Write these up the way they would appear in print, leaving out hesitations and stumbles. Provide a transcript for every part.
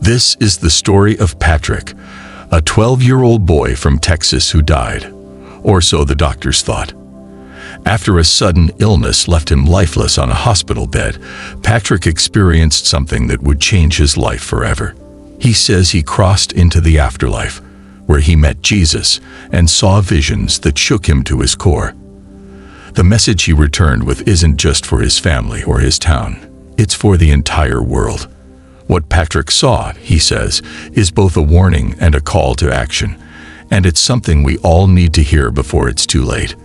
This is the story of Patrick, a 12-year-old boy from Texas who died, or so the doctors thought. After a sudden illness left him lifeless on a hospital bed, Patrick experienced something that would change his life forever. He says he crossed into the afterlife, where he met Jesus and saw visions that shook him to his core. The message he returned with isn't just for his family or his town. It's for the entire world. What Patrick saw, he says, is both a warning and a call to action, and it's something we all need to hear before it's too late.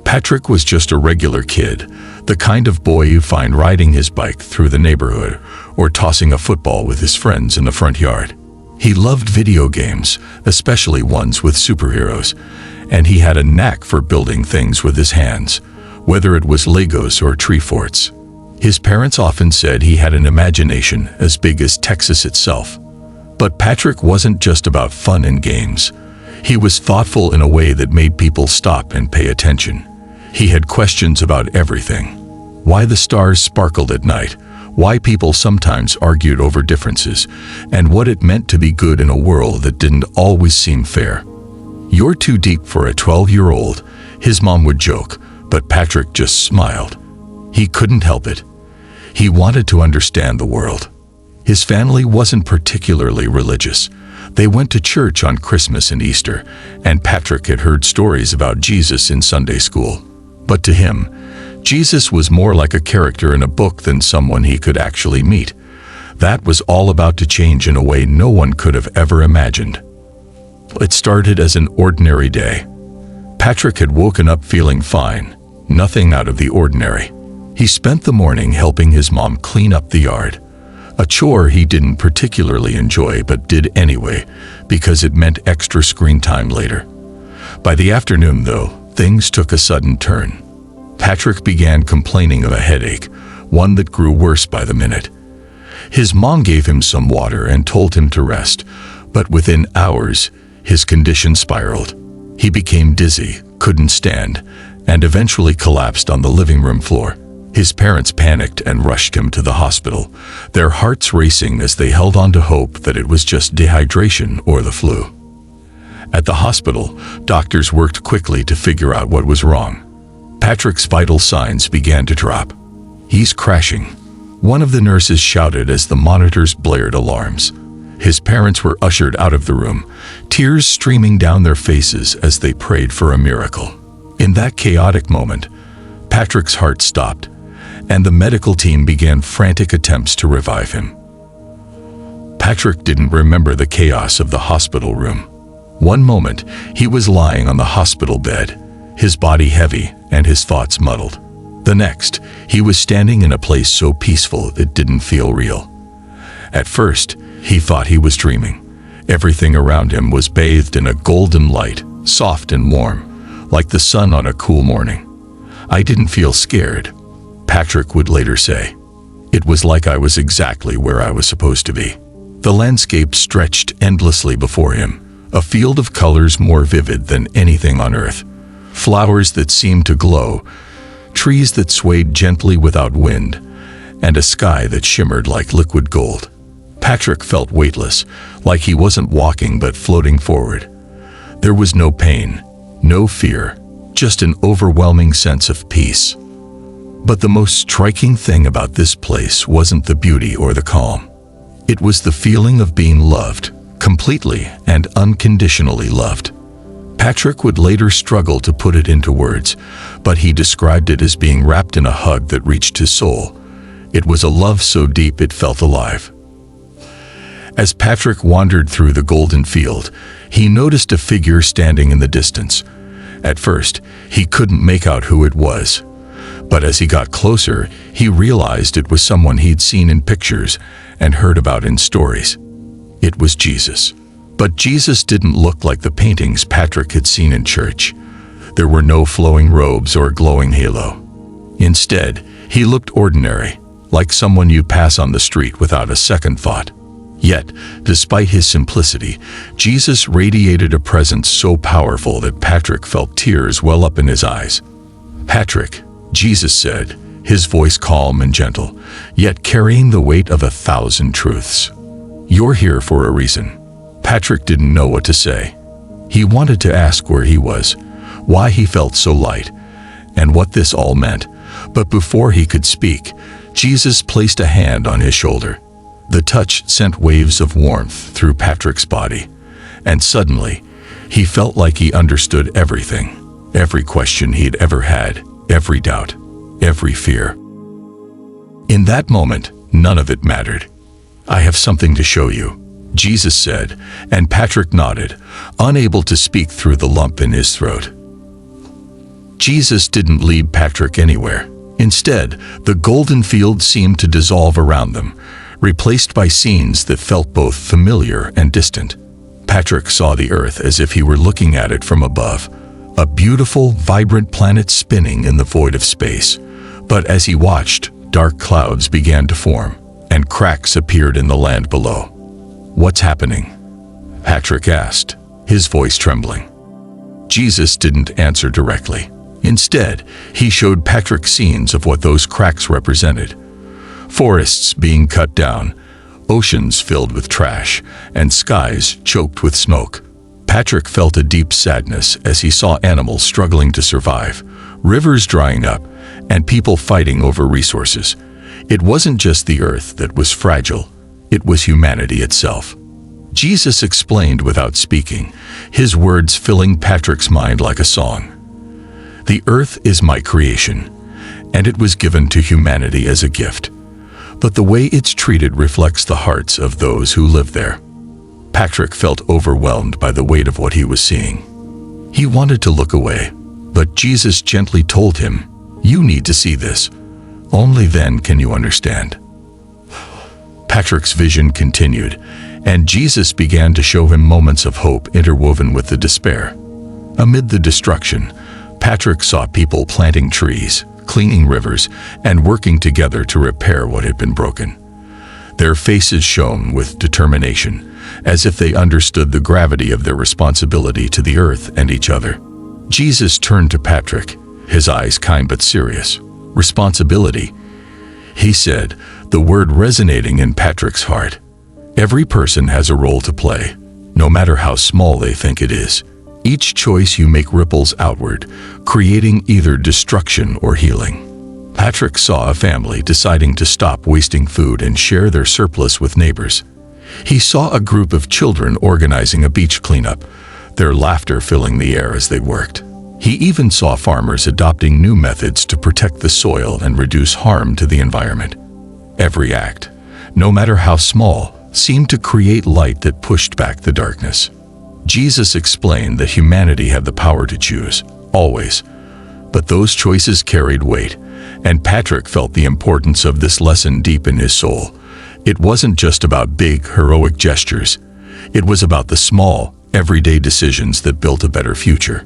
Patrick was just a regular kid, the kind of boy you find riding his bike through the neighborhood or tossing a football with his friends in the front yard. He loved video games, especially ones with superheroes, and he had a knack for building things with his hands, whether it was Legos or tree forts. His parents often said he had an imagination as big as Texas itself. But Patrick wasn't just about fun and games. He was thoughtful in a way that made people stop and pay attention. He had questions about everything. Why the stars sparkled at night, why people sometimes argued over differences, and what it meant to be good in a world that didn't always seem fair. "You're too deep for a 12-year-old, his mom would joke, but Patrick just smiled. He couldn't help it. He wanted to understand the world. His family wasn't particularly religious. They went to church on Christmas and Easter, and Patrick had heard stories about Jesus in Sunday school. But to him, Jesus was more like a character in a book than someone he could actually meet. That was all about to change in a way no one could have ever imagined. It started as an ordinary day. Patrick had woken up feeling fine, nothing out of the ordinary. He spent the morning helping his mom clean up the yard, a chore he didn't particularly enjoy but did anyway because it meant extra screen time later. By the afternoon, though, things took a sudden turn. Patrick began complaining of a headache, one that grew worse by the minute. His mom gave him some water and told him to rest, but within hours, his condition spiraled. He became dizzy, couldn't stand, and eventually collapsed on the living room floor. His parents panicked and rushed him to the hospital, their hearts racing as they held on to hope that it was just dehydration or the flu. At the hospital, doctors worked quickly to figure out what was wrong. Patrick's vital signs began to drop. "He's crashing," one of the nurses shouted as the monitors blared alarms. His parents were ushered out of the room, tears streaming down their faces as they prayed for a miracle. In that chaotic moment, Patrick's heart stopped, and the medical team began frantic attempts to revive him. Patrick didn't remember the chaos of the hospital room. One moment, he was lying on the hospital bed, his body heavy and his thoughts muddled. The next, he was standing in a place so peaceful it didn't feel real. At first, he thought he was dreaming. Everything around him was bathed in a golden light, soft and warm, like the sun on a cool morning. "I didn't feel scared," Patrick would later say. "It was like I was exactly where I was supposed to be." The landscape stretched endlessly before him, a field of colors more vivid than anything on earth. Flowers that seemed to glow, trees that swayed gently without wind, and a sky that shimmered like liquid gold. Patrick felt weightless, like he wasn't walking but floating forward. There was no pain, no fear, just an overwhelming sense of peace. But the most striking thing about this place wasn't the beauty or the calm. It was the feeling of being loved, completely and unconditionally loved. Patrick would later struggle to put it into words, but he described it as being wrapped in a hug that reached his soul. It was a love so deep it felt alive. As Patrick wandered through the golden field, he noticed a figure standing in the distance. At first, he couldn't make out who it was. But as he got closer, he realized it was someone he'd seen in pictures and heard about in stories. It was Jesus. But Jesus didn't look like the paintings Patrick had seen in church. There were no flowing robes or glowing halo. Instead, he looked ordinary, like someone you pass on the street without a second thought. Yet, despite his simplicity, Jesus radiated a presence so powerful that Patrick felt tears well up in his eyes. "Patrick," Jesus said, his voice calm and gentle, yet carrying the weight of 1,000 truths. "You're here for a reason." Patrick didn't know what to say. He wanted to ask where he was, why he felt so light, and what this all meant. But before he could speak, Jesus placed a hand on his shoulder. The touch sent waves of warmth through Patrick's body, and suddenly, he felt like he understood everything. Every question he'd ever had, every doubt, every fear. In that moment, none of it mattered. "I have something to show you," Jesus said, and Patrick nodded, unable to speak through the lump in his throat. Jesus didn't lead Patrick anywhere. Instead, the golden field seemed to dissolve around them, replaced by scenes that felt both familiar and distant. Patrick saw the earth as if he were looking at it from above, a beautiful, vibrant planet spinning in the void of space. But as he watched, dark clouds began to form, and cracks appeared in the land below. "What's happening?" Patrick asked, his voice trembling. Jesus didn't answer directly. Instead, he showed Patrick scenes of what those cracks represented. Forests being cut down, oceans filled with trash, and skies choked with smoke. Patrick felt a deep sadness as he saw animals struggling to survive, rivers drying up, and people fighting over resources. It wasn't just the earth that was fragile, it was humanity itself. Jesus explained without speaking, his words filling Patrick's mind like a song. "The earth is my creation, and it was given to humanity as a gift. But the way it's treated reflects the hearts of those who live there." Patrick felt overwhelmed by the weight of what he was seeing. He wanted to look away, but Jesus gently told him, "You need to see this. Only then can you understand." Patrick's vision continued, and Jesus began to show him moments of hope interwoven with the despair. Amid the destruction, Patrick saw people planting trees, cleaning rivers, and working together to repair what had been broken. Their faces shone with determination, as if they understood the gravity of their responsibility to the earth and each other. Jesus turned to Patrick, his eyes kind but serious. "Responsibility," he said, the word resonating in Patrick's heart. "Every person has a role to play, no matter how small they think it is. Each choice you make ripples outward, creating either destruction or healing." Patrick saw a family deciding to stop wasting food and share their surplus with neighbors. He saw a group of children organizing a beach cleanup, their laughter filling the air as they worked. He even saw farmers adopting new methods to protect the soil and reduce harm to the environment. Every act, no matter how small, seemed to create light that pushed back the darkness. Jesus explained that humanity had the power to choose, always. But those choices carried weight, and Patrick felt the importance of this lesson deep in his soul. It wasn't just about big, heroic gestures. It was about the small, everyday decisions that built a better future.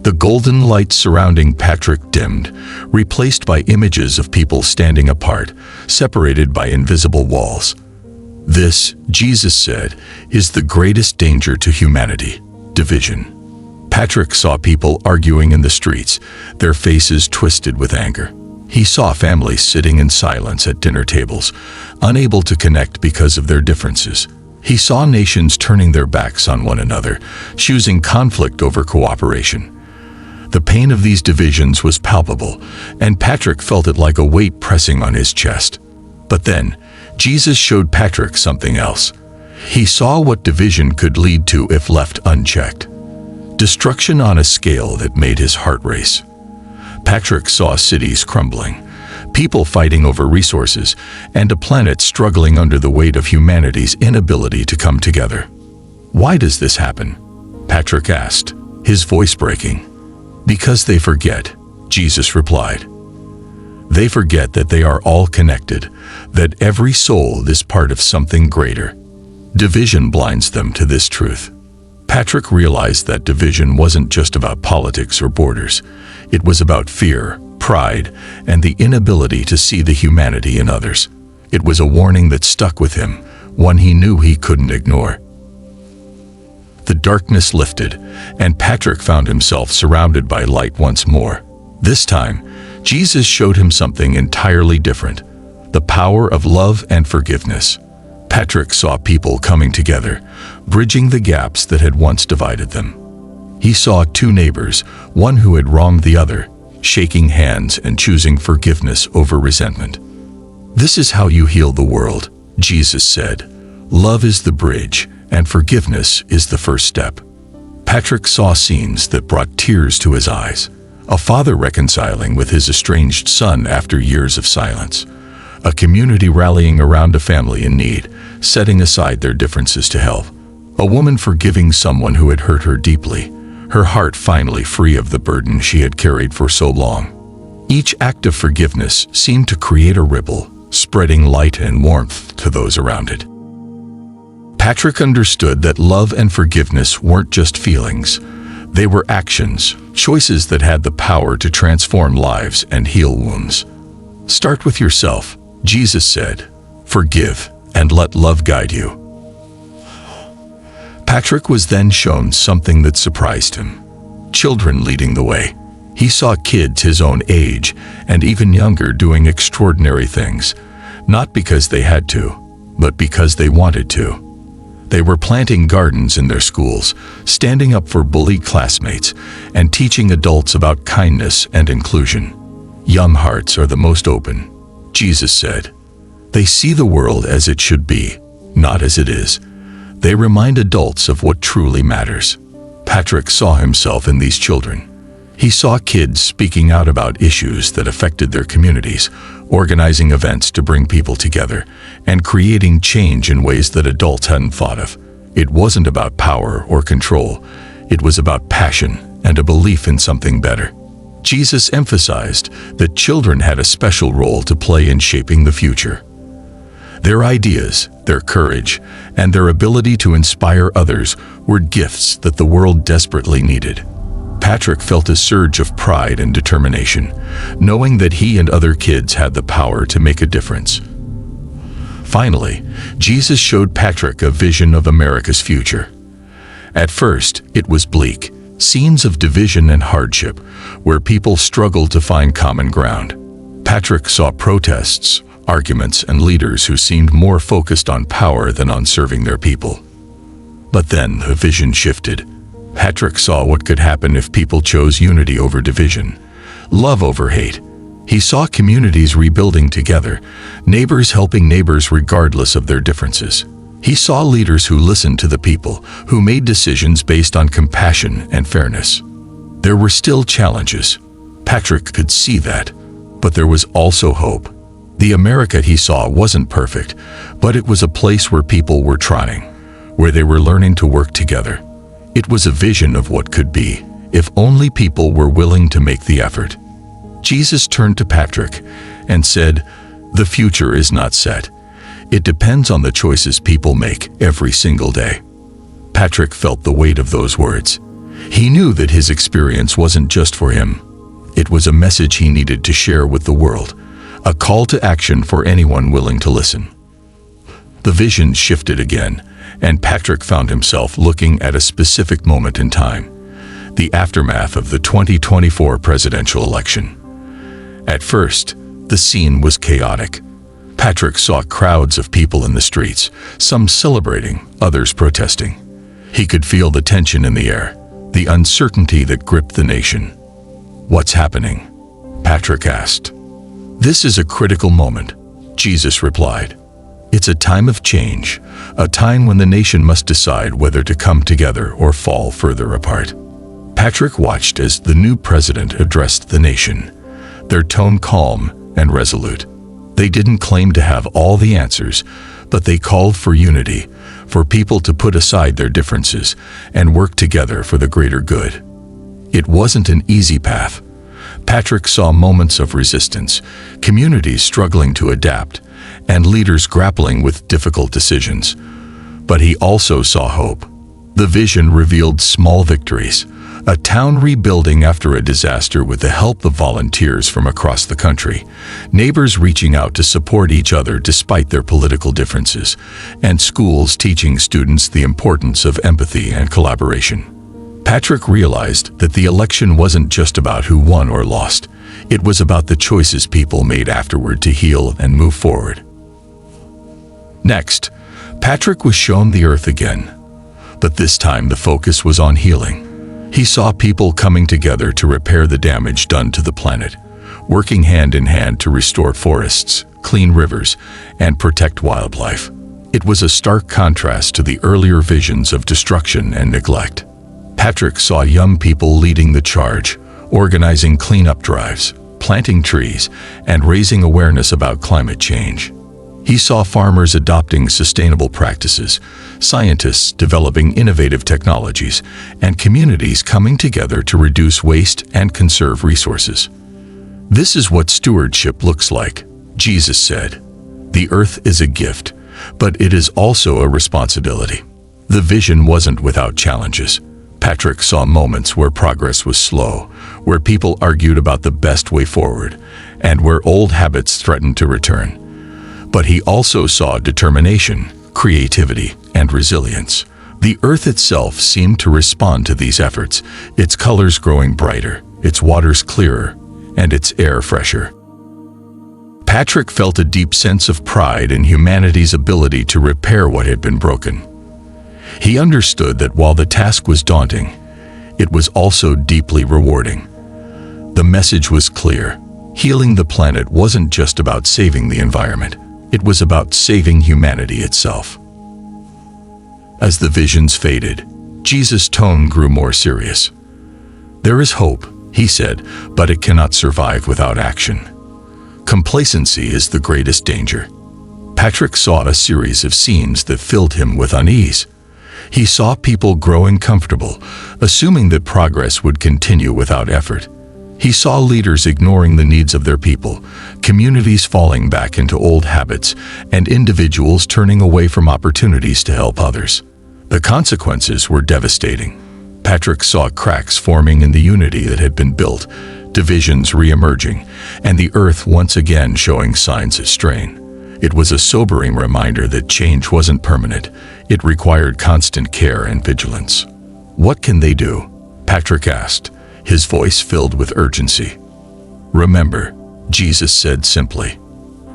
The golden light surrounding Patrick dimmed, replaced by images of people standing apart, separated by invisible walls. "This," Jesus said, "is the greatest danger to humanity: division." Patrick saw people arguing in the streets, their faces twisted with anger. He saw families sitting in silence at dinner tables, unable to connect because of their differences. He saw nations turning their backs on one another, choosing conflict over cooperation. The pain of these divisions was palpable, and Patrick felt it like a weight pressing on his chest. But then, Jesus showed Patrick something else. He saw what division could lead to if left unchecked. Destruction on a scale that made his heart race. Patrick saw cities crumbling, people fighting over resources, and a planet struggling under the weight of humanity's inability to come together. "Why does this happen?" Patrick asked, his voice breaking. "Because they forget," Jesus replied. "They forget that they are all connected, that every soul is part of something greater. Division blinds them to this truth." Patrick realized that division wasn't just about politics or borders. It was about fear, pride, and the inability to see the humanity in others. It was a warning that stuck with him, one he knew he couldn't ignore. The darkness lifted, and Patrick found himself surrounded by light once more. This time, Jesus showed him something entirely different: the power of love and forgiveness. Patrick saw people coming together, bridging the gaps that had once divided them. He saw two neighbors, one who had wronged the other, shaking hands and choosing forgiveness over resentment. "This is how you heal the world," Jesus said. "Love is the bridge, and forgiveness is the first step." Patrick saw scenes that brought tears to his eyes. A father reconciling with his estranged son after years of silence. A community rallying around a family in need, setting aside their differences to help. A woman forgiving someone who had hurt her deeply, her heart finally free of the burden she had carried for so long. Each act of forgiveness seemed to create a ripple, spreading light and warmth to those around it. Patrick understood that love and forgiveness weren't just feelings. They were actions, choices that had the power to transform lives and heal wounds. "Start with yourself," Jesus said. "Forgive, and let love guide you." Patrick was then shown something that surprised him. Children leading the way. He saw kids his own age and even younger doing extraordinary things, not because they had to, but because they wanted to. They were planting gardens in their schools, standing up for bullied classmates, and teaching adults about kindness and inclusion. Young hearts are the most open, Jesus said. They see the world as it should be, not as it is. They remind adults of what truly matters. Patrick saw himself in these children. He saw kids speaking out about issues that affected their communities, organizing events to bring people together, and creating change in ways that adults hadn't thought of. It wasn't about power or control. It was about passion and a belief in something better. Jesus emphasized that children had a special role to play in shaping the future. Their ideas, their courage, and their ability to inspire others were gifts that the world desperately needed. Patrick felt a surge of pride and determination, knowing that he and other kids had the power to make a difference. Finally, Jesus showed Patrick a vision of America's future. At first, it was bleak, scenes of division and hardship, where people struggled to find common ground. Patrick saw protests, arguments, and leaders who seemed more focused on power than on serving their people. But then the vision shifted. Patrick saw what could happen if people chose unity over division, love over hate. He saw communities rebuilding together, neighbors helping neighbors regardless of their differences. He saw leaders who listened to the people, who made decisions based on compassion and fairness. There were still challenges. Patrick could see that, but there was also hope. The America he saw wasn't perfect, but it was a place where people were trying, where they were learning to work together. It was a vision of what could be, if only people were willing to make the effort. Jesus turned to Patrick and said, "The future is not set. It depends on the choices people make every single day." Patrick felt the weight of those words. He knew that his experience wasn't just for him. It was a message he needed to share with the world, a call to action for anyone willing to listen. The vision shifted again, and Patrick found himself looking at a specific moment in time, the aftermath of the 2024 presidential election. At first, the scene was chaotic. Patrick saw crowds of people in the streets, some celebrating, others protesting. He could feel the tension in the air, the uncertainty that gripped the nation. "What's happening?" Patrick asked. "This is a critical moment," Jesus replied. "It's a time of change, a time when the nation must decide whether to come together or fall further apart." Patrick watched as the new president addressed the nation, their tone calm and resolute. They didn't claim to have all the answers, but they called for unity, for people to put aside their differences and work together for the greater good. It wasn't an easy path. Patrick saw moments of resistance, communities struggling to adapt, and leaders grappling with difficult decisions. But he also saw hope. The vision revealed small victories, a town rebuilding after a disaster with the help of volunteers from across the country, neighbors reaching out to support each other despite their political differences, and schools teaching students the importance of empathy and collaboration. Patrick realized that the election wasn't just about who won or lost. It was about the choices people made afterward to heal and move forward. Next, Patrick was shown the earth again, but this time the focus was on healing. He saw people coming together to repair the damage done to the planet, working hand in hand to restore forests, clean rivers, and protect wildlife. It was a stark contrast to the earlier visions of destruction and neglect. Patrick saw young people leading the charge, organizing cleanup drives, planting trees, and raising awareness about climate change. He saw farmers adopting sustainable practices, scientists developing innovative technologies, and communities coming together to reduce waste and conserve resources. This is what stewardship looks like, Jesus said. The earth is a gift, but it is also a responsibility. The vision wasn't without challenges. Patrick saw moments where progress was slow, where people argued about the best way forward, and where old habits threatened to return. But he also saw determination, creativity, and resilience. The earth itself seemed to respond to these efforts, its colors growing brighter, its waters clearer, and its air fresher. Patrick felt a deep sense of pride in humanity's ability to repair what had been broken. He understood that while the task was daunting, it was also deeply rewarding. The message was clear. Healing the planet wasn't just about saving the environment. It was about saving humanity itself. As the visions faded, Jesus' tone grew more serious. "There is hope," he said, "but it cannot survive without action. Complacency is the greatest danger." Patrick saw a series of scenes that filled him with unease. He saw people growing comfortable, assuming that progress would continue without effort. He saw leaders ignoring the needs of their people, communities falling back into old habits, and individuals turning away from opportunities to help others. The consequences were devastating. Patrick saw cracks forming in the unity that had been built, divisions re-emerging, and the earth once again showing signs of strain. It was a sobering reminder that change wasn't permanent. It required constant care and vigilance. "What can they do?" Patrick asked, his voice filled with urgency. "Remember," Jesus said simply.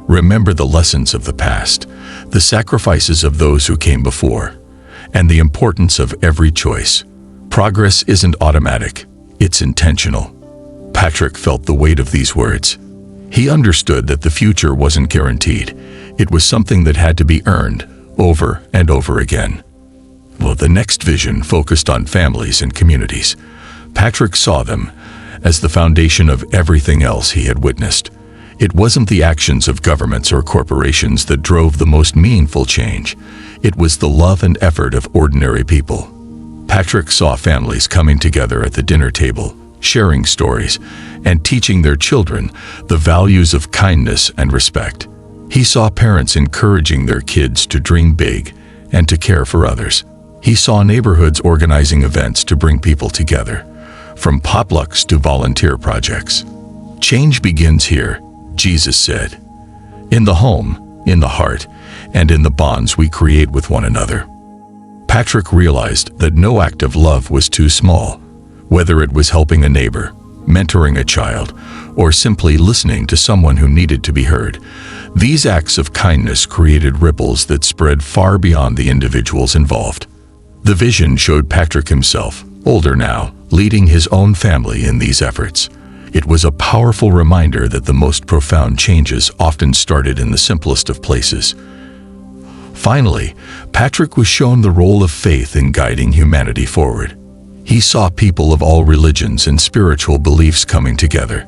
"Remember the lessons of the past, the sacrifices of those who came before, and the importance of every choice. Progress isn't automatic, it's intentional." Patrick felt the weight of these words. He understood that the future wasn't guaranteed. It was something that had to be earned over and over again. Well, the next vision focused on families and communities. Patrick saw them as the foundation of everything else he had witnessed. It wasn't the actions of governments or corporations that drove the most meaningful change. It was the love and effort of ordinary people. Patrick saw families coming together at the dinner table, sharing stories, and teaching their children the values of kindness and respect. He saw parents encouraging their kids to dream big and to care for others. He saw neighborhoods organizing events to bring people together, from potlucks to volunteer projects. "Change begins here," Jesus said. "In the home, in the heart, and in the bonds we create with one another." Patrick realized that no act of love was too small, whether it was helping a neighbor, mentoring a child, or simply listening to someone who needed to be heard. These acts of kindness created ripples that spread far beyond the individuals involved. The vision showed Patrick himself, older now, leading his own family in these efforts. It was a powerful reminder that the most profound changes often started in the simplest of places. Finally, Patrick was shown the role of faith in guiding humanity forward. He saw people of all religions and spiritual beliefs coming together,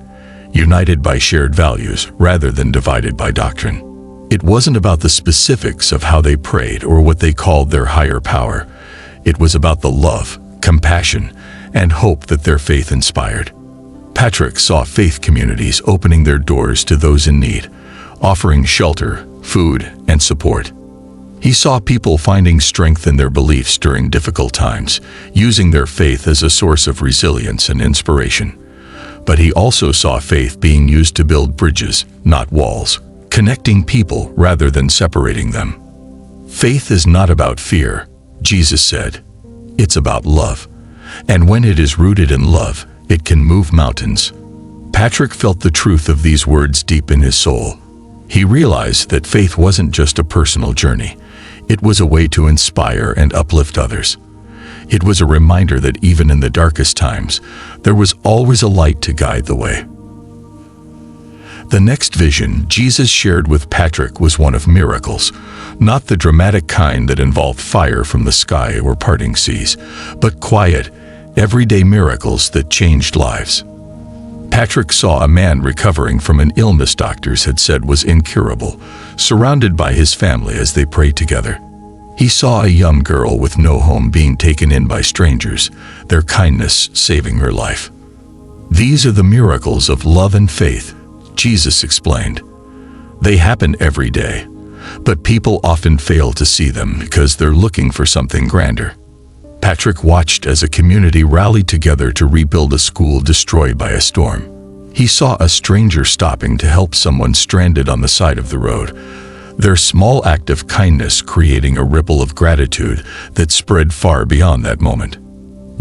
united by shared values rather than divided by doctrine. It wasn't about the specifics of how they prayed or what they called their higher power. It was about the love, compassion, and hope that their faith inspired. Patrick saw faith communities opening their doors to those in need, offering shelter, food, and support. He saw people finding strength in their beliefs during difficult times, using their faith as a source of resilience and inspiration. But he also saw faith being used to build bridges, not walls, connecting people rather than separating them. "Faith is not about fear," Jesus said. "It's about love. And when it is rooted in love, it can move mountains." Patrick felt the truth of these words deep in his soul. He realized that faith wasn't just a personal journey. It was a way to inspire and uplift others. It was a reminder that even in the darkest times, there was always a light to guide the way. The next vision Jesus shared with Patrick was one of miracles, not the dramatic kind that involved fire from the sky or parting seas, but quiet, everyday miracles that changed lives. Patrick saw a man recovering from an illness doctors had said was incurable, surrounded by his family as they prayed together. He saw a young girl with no home being taken in by strangers, their kindness saving her life. These are the miracles of love and faith, Jesus explained. They happen every day, but people often fail to see them because they're looking for something grander. Patrick watched as a community rallied together to rebuild a school destroyed by a storm. He saw a stranger stopping to help someone stranded on the side of the road, their small act of kindness creating a ripple of gratitude that spread far beyond that moment.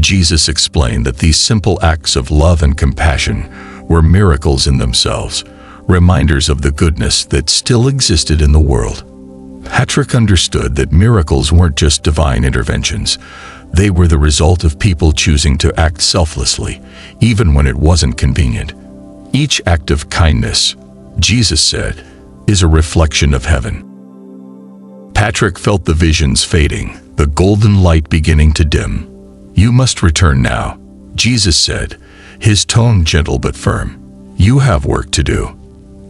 Jesus explained that these simple acts of love and compassion were miracles in themselves, reminders of the goodness that still existed in the world. Patrick understood that miracles weren't just divine interventions. They were the result of people choosing to act selflessly, even when it wasn't convenient. Each act of kindness, Jesus said, is a reflection of heaven. Patrick felt the visions fading, the golden light beginning to dim. "You must return now," Jesus said, his tone gentle but firm. "You have work to do."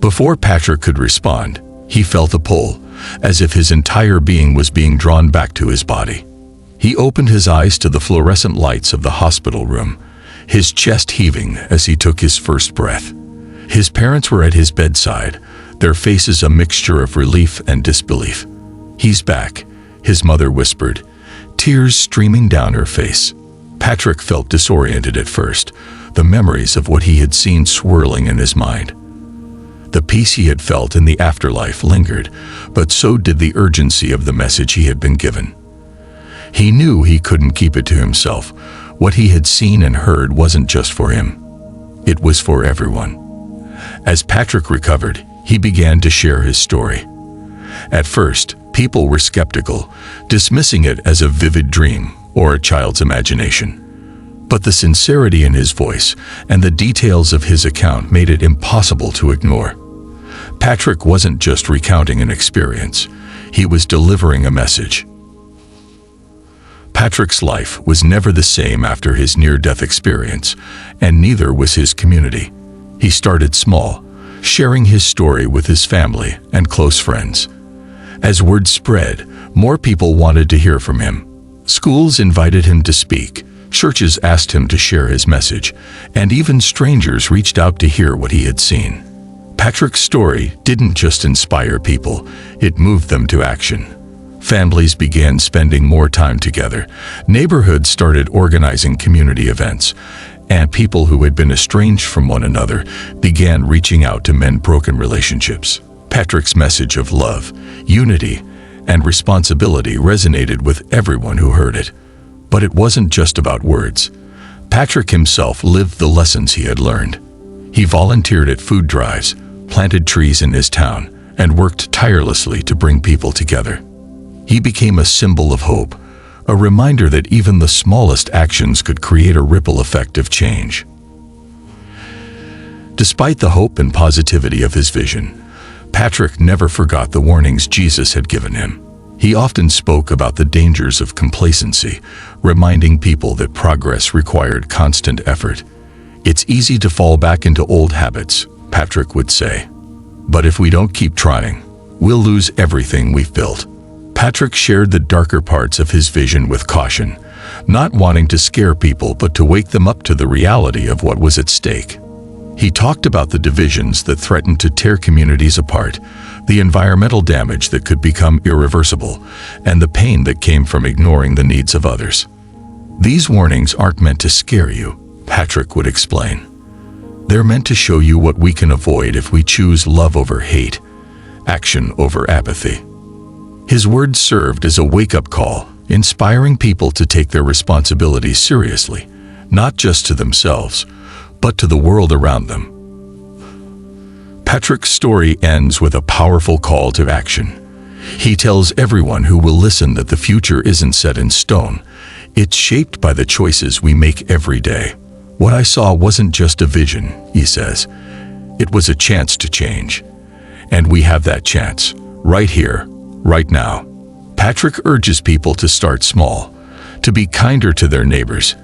Before Patrick could respond, he felt a pull, as if his entire being was being drawn back to his body. He opened his eyes to the fluorescent lights of the hospital room, his chest heaving as he took his first breath. His parents were at his bedside, their faces a mixture of relief and disbelief. "He's back," his mother whispered, tears streaming down her face. Patrick felt disoriented at first, the memories of what he had seen swirling in his mind. The peace he had felt in the afterlife lingered, but so did the urgency of the message he had been given. He knew he couldn't keep it to himself. What he had seen and heard wasn't just for him. It was for everyone. As Patrick recovered, he began to share his story. At first, people were skeptical, dismissing it as a vivid dream or a child's imagination. But the sincerity in his voice and the details of his account made it impossible to ignore. Patrick wasn't just recounting an experience, he was delivering a message. Patrick's life was never the same after his near-death experience, and neither was his community. He started small, sharing his story with his family and close friends. As word spread, more people wanted to hear from him. Schools invited him to speak, churches asked him to share his message, and even strangers reached out to hear what he had seen. Patrick's story didn't just inspire people, it moved them to action. Families began spending more time together, neighborhoods started organizing community events, and people who had been estranged from one another began reaching out to mend broken relationships. Patrick's message of love, unity, and responsibility resonated with everyone who heard it. But it wasn't just about words. Patrick himself lived the lessons he had learned. He volunteered at food drives, planted trees in his town, and worked tirelessly to bring people together. He became a symbol of hope, a reminder that even the smallest actions could create a ripple effect of change. Despite the hope and positivity of his vision, Patrick never forgot the warnings Jesus had given him. He often spoke about the dangers of complacency, reminding people that progress required constant effort. "It's easy to fall back into old habits," Patrick would say. "But if we don't keep trying, we'll lose everything we've built." Patrick shared the darker parts of his vision with caution, not wanting to scare people but to wake them up to the reality of what was at stake. He talked about the divisions that threatened to tear communities apart, the environmental damage that could become irreversible, and the pain that came from ignoring the needs of others. "These warnings aren't meant to scare you," Patrick would explain. "They're meant to show you what we can avoid if we choose love over hate, action over apathy." His words served as a wake-up call, inspiring people to take their responsibilities seriously, not just to themselves, but to the world around them. Patrick's story ends with a powerful call to action. He tells everyone who will listen that the future isn't set in stone. It's shaped by the choices we make every day. What I saw wasn't just a vision, he says. It was a chance to change. And we have that chance, right here, right now. Patrick urges people to start small, to be kinder to their neighbors,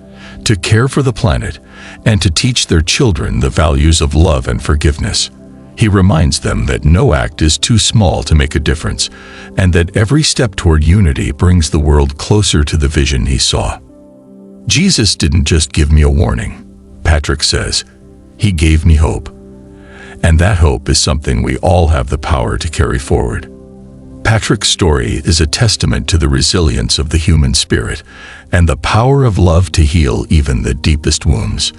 to care for the planet, and to teach their children the values of love and forgiveness. He reminds them that no act is too small to make a difference, and that every step toward unity brings the world closer to the vision he saw. Jesus didn't just give me a warning, Patrick says. He gave me hope. And that hope is something we all have the power to carry forward. Patrick's story is a testament to the resilience of the human spirit and the power of love to heal even the deepest wounds.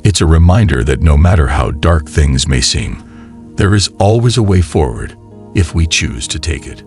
It's a reminder that no matter how dark things may seem, there is always a way forward if we choose to take it.